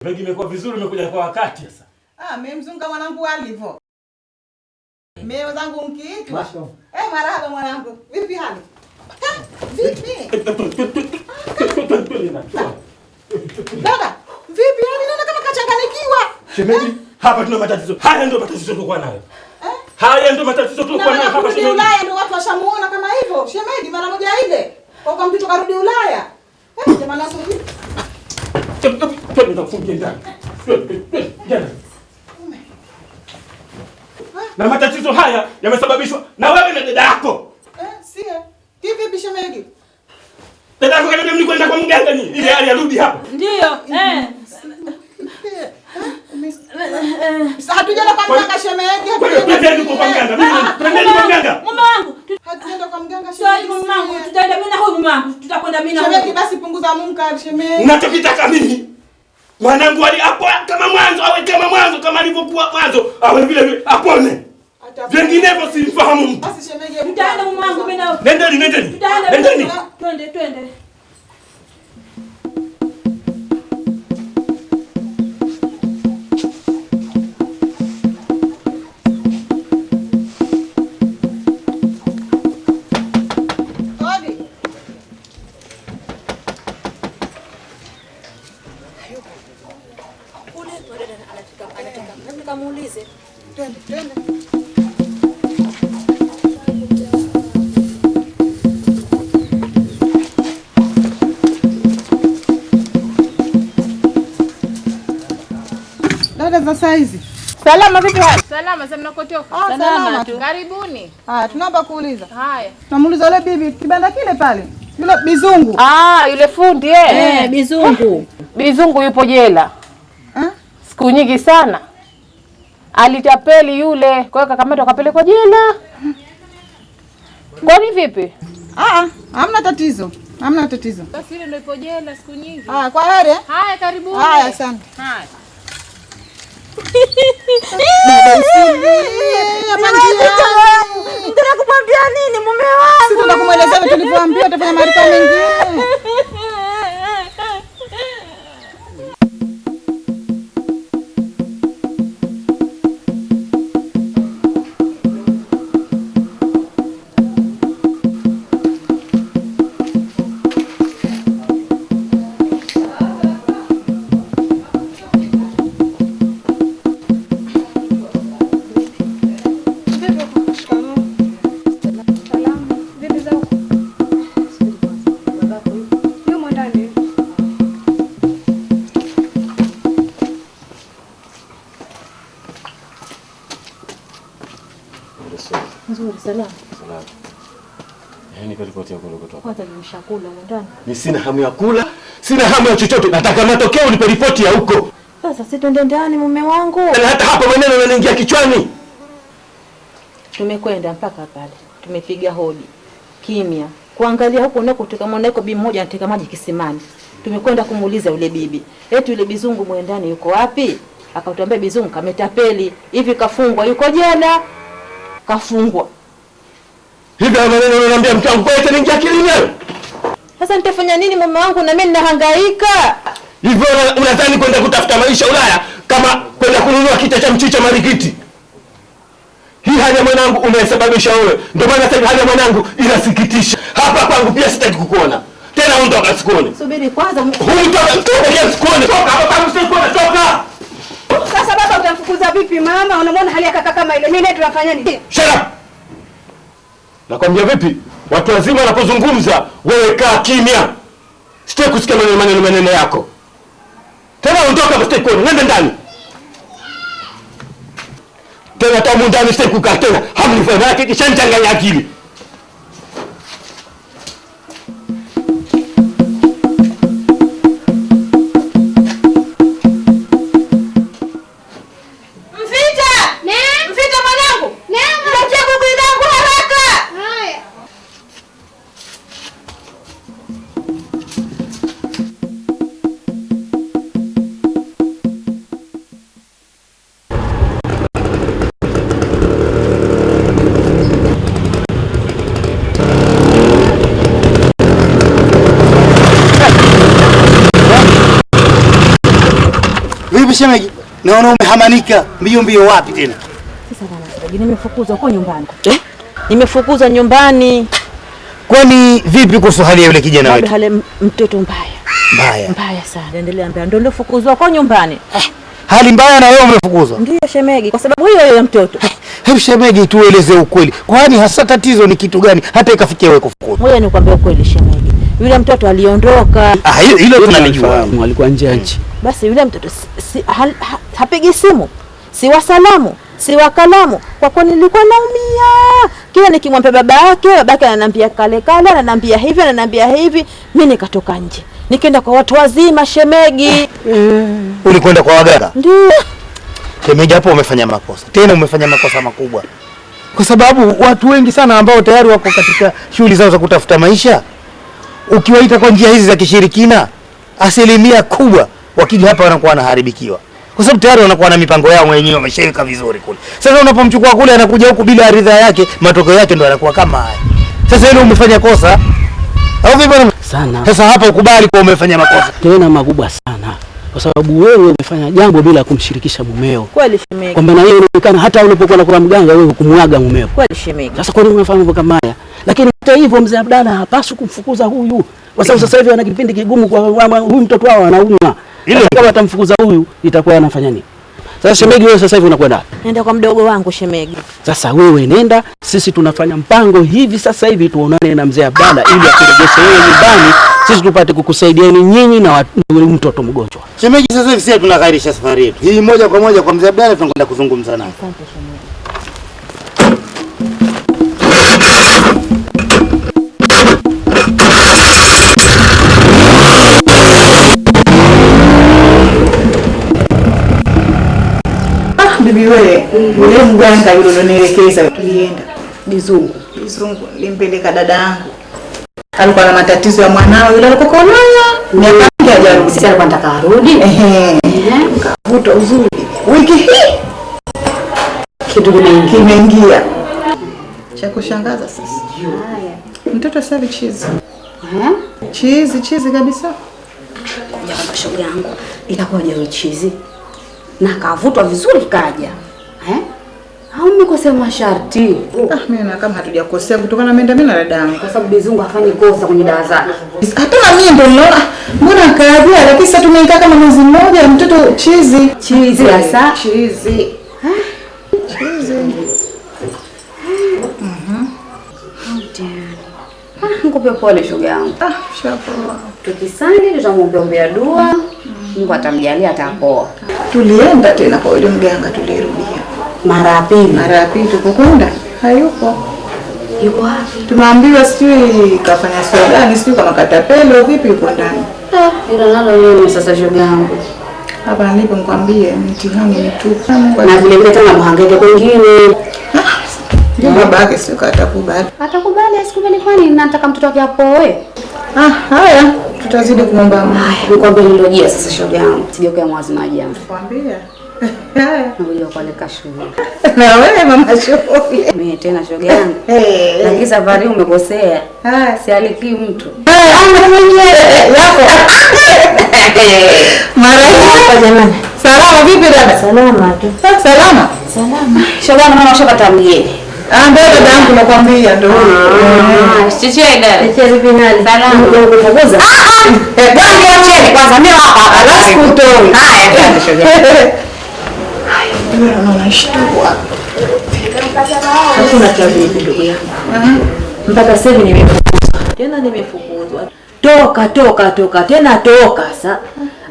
Wengi imekuwa vizuri, umekuja kwa wakati sasa. Mimi mzunga mwanangu alivyo. Mimi zangu mkiitwa. Marahaba mwanangu. Vipi hali? Vipi? Dada, vipi hali? Naona kama kachanganikiwa. Shemeji, hapa tuna matatizo. Haya ndio matatizo tulikuwa nayo. Haya ndio matatizo tulikuwa nayo hapa shemeji. Ulaya ndio watu washamuona kama hivyo. Shemeji mara moja ile. Kwa mtoto karudi Ulaya. Jamani asubiri. Nitakufungia ndani. Na matatizo haya yamesababishwa na wewe na dada yako. Sie. Vipi shemeji? Dada yako kanambia mlikwenda kwa mganga ni ili hali arudi hapa. Ndio. Sasa hatujaenda kwa mganga shemeji. Twendeni kwa mganga. Twendeni kwa mganga. Mume wangu. Hatujaenda kwa mganga shemeji. Sio mume wangu. Tutaenda mimi na huyu mume wangu. Tutakwenda mimi na huyu. Shemeji basi punguza munkari shemeji. Unachokitaka mimi? Mwanangu ali hapo kama mwanzo, awe kama mwanzo, kama alivyokuwa mwanzo, awe vile vile apone. Vinginevyo simfahamu mtu. Basi shemeji, tutaenda mume wangu mimi na. Nendeni. Nendeni. Twende. Kamuulize. Twende. Dada za saizi. Salama vipi hali? Salama, sasa mnakotoka. Salama tu. Karibuni. Tunaomba kuuliza. Haya. Tunamuuliza yule bibi kibanda kile pale. Yule Bizungu. Yule fundi Bizungu. Bizungu yupo jela. Siku nyingi sana. Alitapeli yule, kwa hiyo kakamatwa akapelekwa jela. Kwani vipi? Hamna tatizo. Basi ile ndio ipo jela siku nyingi. Kwa heri. Haya, karibuni. Haya sana. Haya. Ndio kumwambia nini mume wangu? Sisi tunakumwelezea tulivyoambiwa utafanya maarifa mengine. Salama. Yaani kalipoti yako kutoka. Kwanza nimeshakula ndani. Mimi sina hamu ya kula, sina hamu ya chochote. Nataka matokeo unipe ripoti ya huko. Sasa si twende ndani mume wangu. Na hata hapo maneno yanaingia kichwani. Tumekwenda mpaka pale. Tumepiga hodi. Kimya. Kuangalia huko nako tukamwona yuko bibi mmoja anateka maji kisimani. Tumekwenda kumuuliza yule bibi. Eti yule Bizungu mwendani yuko wapi? Akatuambia Bizungu kametapeli. Hivi kafungwa yuko jela. Kafungwa. Hivi maneno unaniambia mtangu kwa eti ningia akili wewe? Sasa nitafanya nini mume wangu na mimi ninahangaika? Hivyo unadhani kwenda kutafuta maisha Ulaya kama kwenda kununua kita cha mchicha marikiti? Hii hali ya mwanangu umesababisha wewe. Ndio maana sasa hali ya mwanangu inasikitisha. Hapa kwangu pia sitaki kukuona. Tena ondoka sikuone. Subiri kwanza. Toka sikuone. Toka hapa kwangu sikuone. Toka. Sasa baba utamfukuza vipi mama? Unamwona hali ya kaka kama ile. Mimi naye tunafanya nini? Shut up. Nakwambia vipi? Watu wazima wanapozungumza, wewe kaa kimya. Sitaki kusikia maneno yako. Tena ondoka basi kuone. Nenda ndani. Tena tamu ndani sitaki kukaa tena. Hamnifanya yake kisha nichanganya akili. Vipi shemeji? Naona umehamanika mbio wapi tena? Sasa bana, nimefukuzwa kwa nyumbani. Nimefukuzwa nyumbani. Kwani vipi kuhusu hali ya yule kijana wetu? Hali mtoto mbaya sana. Endelea mbaya. Ndio nilifukuzwa kwa nyumbani. Hali mbaya na wewe umefukuzwa? Ndio shemegi, kwa sababu hiyo ya mtoto. Hebu shemegi, tueleze ukweli. Kwani hasa tatizo ni kitu gani hata ikafikia wewe kufukuzwa? Ngoja nikwambie ukweli shemegi. Yule mtoto aliondoka. Hilo tunalijua. Alikuwa nje ya nchi. Basi yule mtoto hapigi simu. Si wasalamu, si wakalamu. Kwa kuwa nilikuwa naumia. Kila nikimwambia babake ananiambia kale, ananiambia hivi, mimi nikatoka nje. Nikaenda kwa watu wazima shemegi. Ulikwenda kwa waganga? Ndio. Shemegi, hapo umefanya makosa. Tena umefanya makosa makubwa. Kwa sababu watu wengi sana ambao tayari wako katika shughuli zao za kutafuta maisha, ukiwaita kwa njia hizi za kishirikina, asilimia kubwa wakija hapa wanakuwa wanaharibikiwa. Kwa sababu tayari wanakuwa na mipango yao wenyewe wameshaweka vizuri kule. Sasa unapomchukua kule anakuja huku bila ridhaa yake, matokeo yake ndio yanakuwa kama haya. Sasa ile umefanya kosa. Au vipi bwana? Sana. Sasa hapa ukubali kwa umefanya makosa. Tena makubwa sana. Kwa sababu wewe umefanya jambo bila kumshirikisha mumeo. Kweli shemegi. Kwamba na yeye inaonekana hata ulipokuwa kwa mganga wewe kumwaga mumeo. Kweli shemegi. Sasa kwa nini unafanya mambo kama haya? Lakini hata hivyo mzee Abdalla hapaswi kumfukuza huyu. Kwa sababu sasa hivi ana kipindi kigumu kwa huyu mtoto wao anaumwa. Ile kama atamfukuza huyu itakuwa anafanya nini? Sasa shemegi, wewe sasa hivi unakwenda? Nenda kwa mdogo wangu shemegi. Sasa wewe nenda, sisi tunafanya mpango hivi sasa hivi tuonane na mzee Abdalla ili akurejeshe wewe nyumbani, sisi tupate kukusaidieni nyinyi na mtoto mgonjwa. Shemegi, sasa hivi sisi tunakairisha safari yetu. Hii moja kwa moja kwa mzee Abdalla tunakwenda kuzungumza naye. Asante shemegi. Bibi wewe, yule mganga yule ulonielekeza tulienda. Bizungu limpeleka dada yangu. Alikuwa na matatizo ya mwanao yule alipokuwa Ulaya. Miaka mingi hajarudi. Sasa alikuwa anataka arudi. Kavuta uzuri. Wiki hii Kitu kimeingia. Cha kushangaza sasa. Mtoto sasa chizi. Chizi kabisa. Ya mashoga yangu itakuwa je chizi na kavutwa vizuri kaja au mmekosea masharti? Mimi na kama hatujakosea kutokana na mimi na dada yangu, kwa sababu Bizungu hafanyi kosa kwenye dawa zake. Hata na mimi ndio naona mbona kaja, lakini sasa tumeikaa kama mwezi mmoja mtoto chizi Sasa chizi. Nikupe pole shoga yangu. Shapoa. Tukisali tutamwombea dua, Mungu atamjalia atapoa. Tulienda tena kwa yule mganga, tulirudia Mara ya pili tukokwenda hayupo. Yuko wapi? Tumeambiwa sijui kafanya sio gani, sijui kama katapelo vipi yuko ndani. Ila nalo leo sasa shoga yangu. Hapa nilipo nikwambie mtihani mtupu. Na vile vile tena mhangaike kwingine. Ndio babake sio katakubali. Atakubali asikubali, kwani nataka mtoto wake apoe. Haya tutazidi kuomba Mungu. Nikwambie nilojia sasa shoga yangu. Sijakuwa mwazi maji yangu. Nikwambia. Ngoja kualeka shughuli. Na wewe mama shughuli. Mimi tena shoga yangu. Lakini safari umekosea. Si aliki mtu. Yako. Mara hapa jamani. Salama vipi dada? Salama tu. Salama. Shoga yangu mama ushapata mgeni. Ndio dada yangu nakwambia ndio. Chichi dada. Chichi vipi nani? Salama. Kufukuza. Bwana niacheni kwanza mimi hapa. Alafu kutoi. Haya twende shoga. Ndio unashtua. Hakuna cha vipi ndugu yangu. Mpaka sasa nimefukuzwa. Toka sasa.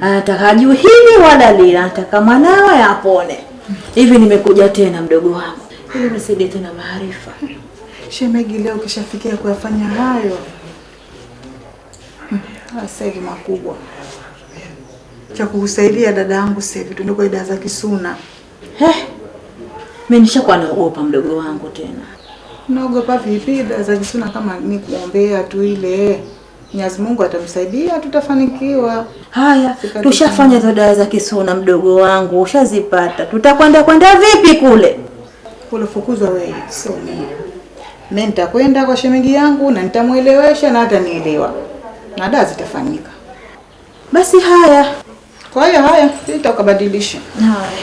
Anataka juu hili wala lile, anataka mwanawe apone. Hivi nimekuja tena mdogo wangu. Ili nisaidie tena maarifa. Shemegi, leo kishafikia kuyafanya hayo. Sasa hivi makubwa. Cha kukusaidia dada yangu sasa hivi tuende kwa dawa za kisuna. Mimi nishakuwa naogopa mdogo wangu tena. Naogopa vipi? Dawa za kisuna kama ni kuombea tu ile. Mwenyezi Mungu atamsaidia, tutafanikiwa. Haya, tushafanya hizo dawa za kisuna mdogo wangu, ushazipata. Tutakwenda vipi kule? Kule fukuzwa wewe, sio mimi. Mimi nitakwenda kwa shemegi yangu na nitamuelewesha na hata nielewa. Na dawa zitafanyika. Basi haya. Kwa hiyo haya, itakabadilisha. Haya.